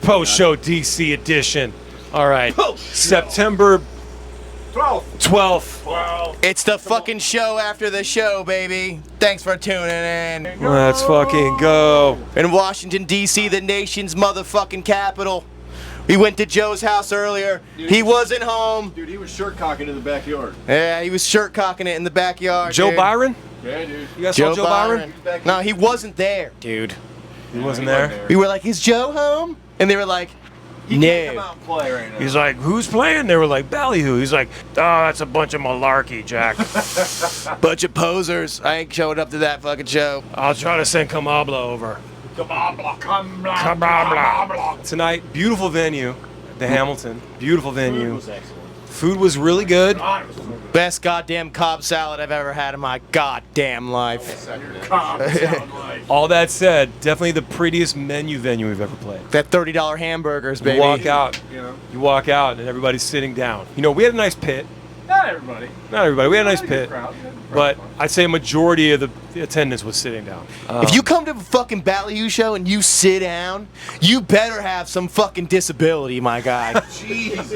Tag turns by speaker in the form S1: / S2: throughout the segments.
S1: Post-show DC edition. All right. September 12th.
S2: It's the fucking show after the show, baby. Thanks for tuning in.
S1: Let's fucking go.
S2: In Washington, D.C., the nation's motherfucking capital. We went to Joe's house earlier.
S3: Dude,
S2: he wasn't home.
S3: Dude, he was shirt cocking in the backyard.
S2: Yeah, he was shirt cocking it in the backyard.
S1: Joe
S2: dude.
S1: Byron?
S3: Yeah, dude.
S1: You guys saw Joe Byron?
S2: No, he wasn't there, dude.
S1: He wasn't there?
S2: We were like, is Joe home? And they were like,
S3: He can't come out and play right now.
S1: He's like, who's playing? They were like, Ballyhoo. He's like, oh, that's a bunch of malarkey, Jack.
S2: Bunch of posers. I ain't showing up to that fucking show.
S1: I'll try to send Kamabla over. Kamabla. Tonight, beautiful venue, the Hamilton. Beautiful venue.
S3: Food was excellent.
S1: Food was really good.
S3: God, it was so good.
S2: Best goddamn Cobb salad I've ever had in my goddamn life.
S1: All that said, definitely the prettiest venue we've ever played.
S2: That $30 hamburgers, baby.
S1: You walk out,
S3: You know?
S1: you walk out, and everybody's sitting down. You know, we had a nice pit.
S3: Not everybody.
S1: Not everybody. We had a nice
S3: Good
S1: pit.
S3: crowd.
S1: But I'd say a majority of the attendance was sitting down.
S2: If you come to a fucking Ballyhoo show and you sit down, you better have some fucking disability, my guy.
S3: Jesus.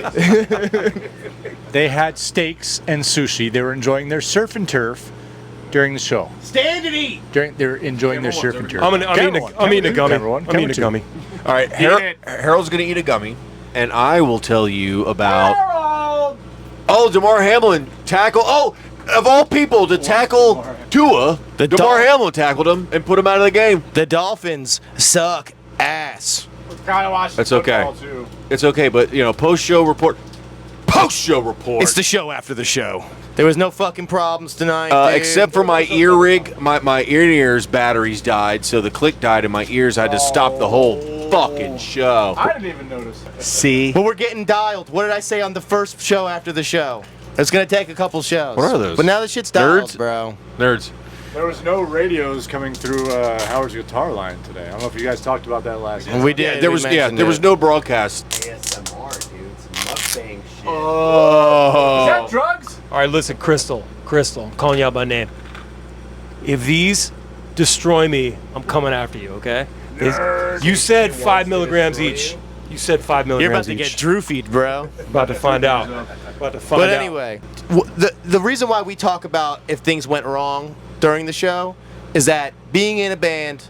S4: They had steaks and sushi. They were enjoying their surf and turf during the show.
S3: Stand and eat.
S4: They're enjoying their surf and turf.
S1: I'm eating a gummy.
S4: Everyone,
S1: I'm eating a gummy.
S5: All right, Harold's going to eat a gummy, and I will tell you about...
S3: Harold!
S5: Oh, DeMar Hamlin tackle. Oh, of all people to tackle Tua,
S2: The
S5: DeMar Hamlin tackled him and put him out of the game.
S2: The Dolphins suck ass.
S3: Gotta watch
S5: That's
S3: football,
S5: okay.
S3: Too.
S5: It's okay, but, you know, post-show report. Post-show report.
S2: It's the show after the show. There was no fucking problems tonight, dude.
S5: Except for my ear rig, my ears batteries died, so the click died in my ears. I had to stop the whole fucking show.
S3: I didn't even notice that.
S5: See?
S2: But we're getting dialed. What did I say on the first show after the show? It's gonna take a couple shows.
S5: What are those?
S2: But now the shit's dialed,
S5: Nerds?
S2: bro.
S5: Nerds.
S4: There was no radios coming through Howard's guitar line today. I don't know if you guys talked about that last week.
S2: We did.
S5: There
S2: we
S5: was
S2: mentioned
S5: there was
S2: it.
S5: no broadcast.
S6: ASMR, dude. Some mukbang shit.
S3: Is
S5: Oh.
S3: that drugs?
S1: All right, listen, Crystal, I'm calling you out by name. If these destroy me, I'm coming after you, okay? You said 5 milligrams each. You said 5
S2: You're
S1: milligrams
S2: about to
S1: each.
S2: get droofied, bro.
S1: About to find out. About to find
S2: But
S1: out.
S2: anyway, the reason why we talk about if things went wrong during the show is that being in a band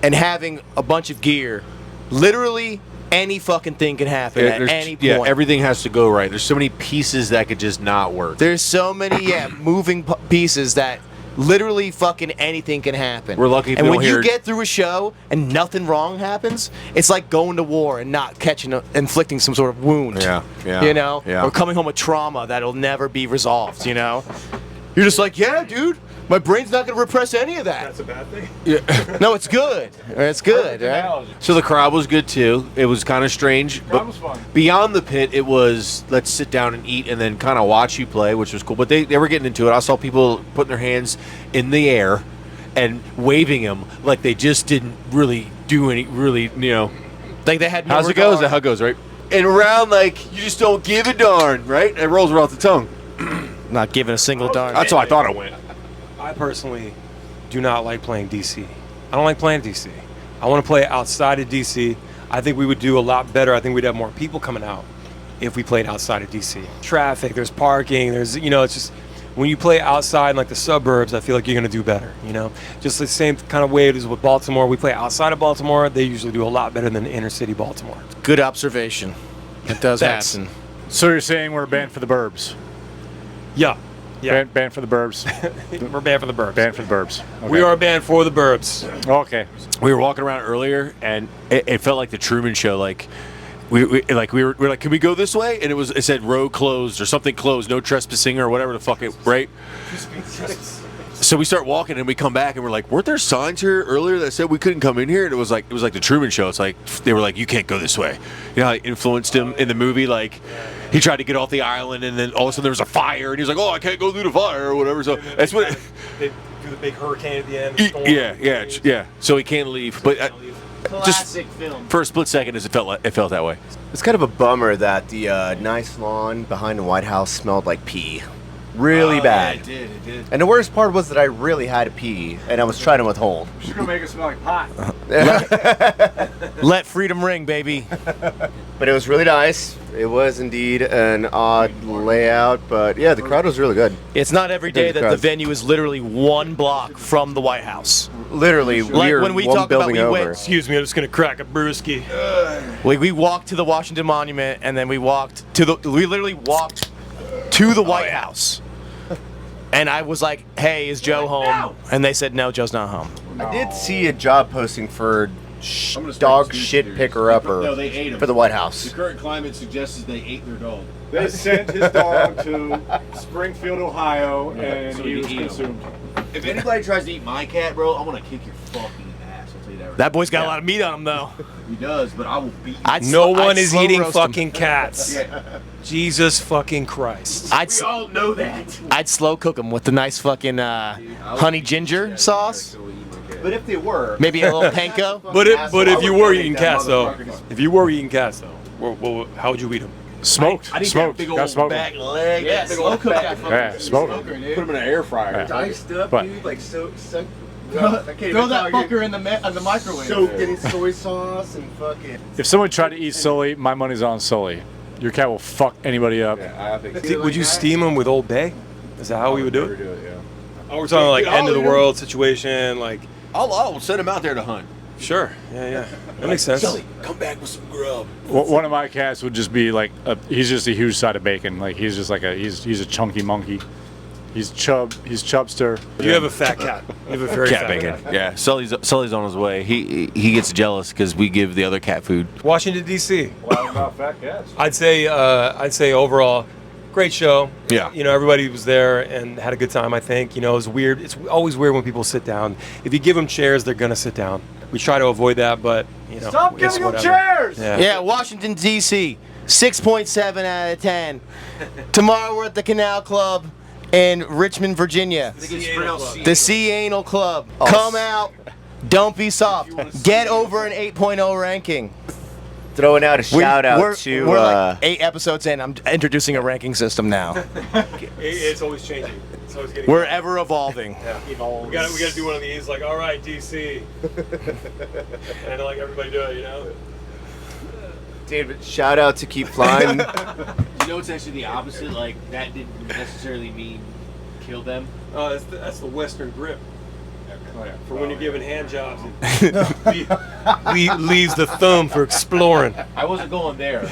S2: and having a bunch of gear, literally any fucking thing can happen at any point.
S5: Yeah, everything has to go right. There's so many pieces that could just not work.
S2: There's so many moving pieces that literally fucking anything can happen.
S5: We're lucky if
S2: and
S5: we
S2: when
S5: don't
S2: you
S5: hear-
S2: get through a show and nothing wrong happens, it's like going to war and not inflicting some sort of wound.
S5: Yeah, yeah,
S2: You know?
S5: yeah.
S2: Or coming home with trauma that'll never be resolved, you know? You're just like, yeah, dude, my brain's not gonna repress any of that.
S1: That's a bad thing?
S2: No, it's good. It's good, right?
S5: So the crowd was good too. It was kind of strange,
S3: That
S5: but
S3: was fun.
S5: beyond the pit, it was let's sit down and eat and then kind of watch you play, which was cool. But they were getting into it. I saw people putting their hands in the air and waving them like they just didn't really do any, you know.
S2: Like they had no
S5: How's it go? Is that
S2: regard.
S5: how it goes, right? And around like you just don't give a darn, right? It rolls right off the tongue.
S2: Not giving a single darn.
S5: That's how I thought it went.
S1: I personally do not like playing DC. I don't like playing DC. I want to play outside of DC. I think we would do a lot better. I think we'd have more people coming out if we played outside of DC. Traffic, there's parking, there's, you know, it's just, when you play outside in like the suburbs, I feel like you're going to do better, you know? Just the same kind of way it is with Baltimore. We play outside of Baltimore, they usually do a lot better than inner city Baltimore.
S2: Good observation. It does
S1: Thanks.
S2: happen.
S4: So you're saying we're banned for the burbs?
S1: Yeah. Yeah.
S4: Banned for the burbs.
S1: We're banned for the burbs.
S4: Banned for the burbs. Okay.
S1: We are banned for the burbs.
S4: Okay.
S5: We were walking around earlier, and it felt like the Truman Show. Like we were like, can we go this way? And it said road closed or something closed, no trespassing or whatever the fuck it, right? So we start walking and we come back and we're like, weren't there signs here earlier that said we couldn't come in here? And it was like the Truman Show. It's like they were like, you can't go this way. You know how it influenced him in the movie? Like he tried to get off the island and then all of a sudden there was a fire and he was like, oh, I can't go through the fire or whatever. So that's what.
S1: They do the big hurricane at the end. the storm,
S5: Yeah. So he can't leave, but.
S6: Classic film.
S5: For a split second, it felt that way.
S6: It's kind of a bummer that the nice lawn behind the White House smelled like pee.
S7: really bad.
S5: it did.
S7: And the worst part was that I really had to pee, and I was trying to withhold.
S3: She's gonna make it smell like pot.
S2: Let freedom ring, baby.
S7: But it was really nice. It was indeed an odd layout, but yeah, the crowd was really good.
S2: It's not every day that the
S7: crowd.
S2: venue is literally 1 block from the White House.
S7: Literally,
S2: Like
S7: we're
S2: when we
S7: one
S2: talk about
S7: building
S2: we
S7: over.
S2: went-
S1: Excuse me, I'm just gonna crack a brewski.
S2: We walked to the Washington Monument, and then we literally walked to the White House. And I was like, hey, is Joe home? And they said, no, Joe's not home.
S7: I did see a job posting for
S5: I'm gonna start
S7: dog
S5: two
S7: shit
S5: theories.
S7: picker upper
S5: No, they ate 'em.
S7: for the White House.
S5: The current climate suggests they ate their dog.
S3: They sent his dog to Springfield, Ohio, and
S5: So
S3: he
S5: he
S3: was
S5: ate him.
S3: consumed.
S5: If anybody tries to eat my cat, bro, I'm gonna kick your fucking ass. I'll tell you that. Right
S2: That boy's got a lot of meat on him, though.
S5: now. He does, but I will beat you.
S1: No one
S2: I'd
S1: is
S2: slow
S1: eating
S2: roast him.
S1: fucking cats. Jesus fucking Christ.
S5: We all know that.
S2: I'd slow cook him with the nice fucking honey ginger sauce.
S7: But if they were,
S2: Maybe a little panko.
S1: But if you were eating
S7: that
S1: cats though, how would you eat them?
S4: Smoked.
S5: I need
S4: Smoked.
S5: that big
S4: Got
S5: old
S4: smoked.
S5: back leg. Yeah, slow cook that fucking
S4: Yeah, smoked.
S5: smoker, dude.
S3: Put him in an air fryer.
S7: diced up,
S4: What?
S7: dude, like so.
S2: Throw that fucker in the microwave.
S7: soaked in soy sauce and fucking.
S4: If someone tried to eat Sully, my money's on Sully. Your cat will fuck anybody up.
S3: Yeah, I think
S1: Would you steam them with Old Bay? Is that how we would do
S3: Never
S1: it?
S3: do it, yeah.
S1: Oh, we're talking like
S5: Dude, I'll
S1: end of the
S5: eat 'em.
S1: world situation, like
S5: I'll send him out there to hunt.
S1: sure, yeah, that makes sense.
S5: Sully, come back with some grub.
S4: One of my cats would just be like, he's just a huge side of bacon. Like he's just like he's a chunky monkey. He's chubster.
S1: You have a fat cat. You have a very
S5: Cat
S1: fat
S5: bacon.
S1: cat.
S5: Yeah, Sully's on his way. He gets jealous because we give the other cat food.
S1: Washington D.C.
S3: What about fat cats?
S1: I'd say overall, great show.
S5: Yeah.
S1: You know, everybody was there and had a good time. I think. You know, it was weird. It's always weird when people sit down. If you give them chairs, they're gonna sit down. We try to avoid that, but you know,
S3: Stop
S1: it's
S3: giving them
S1: whatever.
S3: chairs!
S1: Yeah.
S2: Yeah, Washington, D.C., 6.7 out of 10. Tomorrow we're at the Canal Club in Richmond, Virginia. The Sea Anal Club. Come out. Don't be soft. Get over an 8.0 ranking.
S7: Throwing out a shout out to.
S2: We're like 8 episodes in. I'm introducing a ranking system now.
S1: It's always changing. It's always getting.
S2: We're ever evolving.
S1: We gotta do one of these. Like, all right, DC. And like everybody do it, you know.
S7: David, shout out to Keep Flying.
S6: You know, it's actually the opposite. Like, that didn't necessarily mean kill them.
S1: Oh, that's the Western grip.
S3: Oh, yeah.
S1: For when you're giving hand jobs, it leaves the thumb for exploring.
S6: I wasn't going there.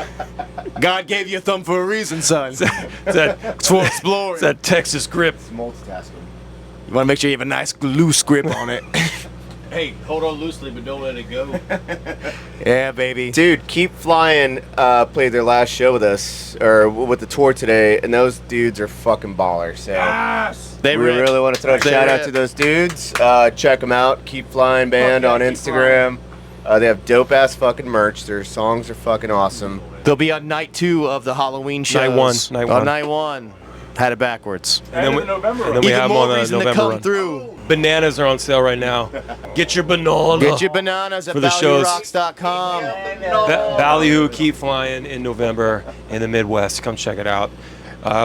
S2: God gave you a thumb for a reason, son.
S1: It's
S2: for exploring.
S1: It's that Texas grip.
S7: Multitasking.
S2: You want to make sure you have a nice loose grip on it.
S6: Hey, hold on loosely, but don't let it go.
S2: Yeah, baby.
S7: Dude, Keep Flying played their last show with us, or with the tour today, and those dudes are fucking ballers. So
S2: They
S7: we
S2: rip.
S7: really want to throw a
S2: They
S7: shout out
S2: rip.
S7: to those dudes. Check them out. Keep Flying Band
S3: Fuck yeah,
S7: on
S3: Keep
S7: Instagram. They have dope ass fucking merch. Their songs are fucking awesome.
S2: They'll be on night 2 of the Halloween shows.
S1: Night one.
S2: Night 1. Had it backwards.
S3: And in November.
S1: and then we
S2: Even
S1: have them
S2: more
S1: on the
S2: reason to
S1: November
S2: come
S1: run.
S2: through.
S1: Bananas are on sale right now. Get your banana.
S2: Get your bananas at
S1: For the shows.
S2: BallyhooRocks.com.
S1: Ballyhoo Keep Flying in November in the Midwest. Come check it out.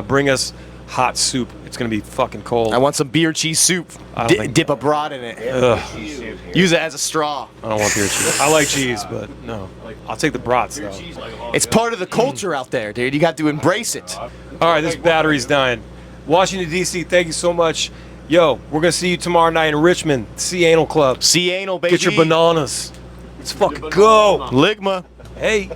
S1: Bring us hot soup. It's gonna be fucking cold.
S2: I want some beer cheese soup.
S1: I don't think-
S2: Dip a brat in it.
S1: Ugh,
S2: Use it as a straw.
S1: I don't want beer cheese. I like cheese, but no. I'll take the brats though.
S2: It's part of the culture out there, dude. You got to embrace it.
S1: All right, this battery's dying. Washington D.C. Thank you so much. Yo, we're gonna see you tomorrow night in Richmond. Sea Anal Club.
S2: See anal, baby.
S1: Get your bananas. Let's fucking go.
S2: Ligma.
S1: Hey.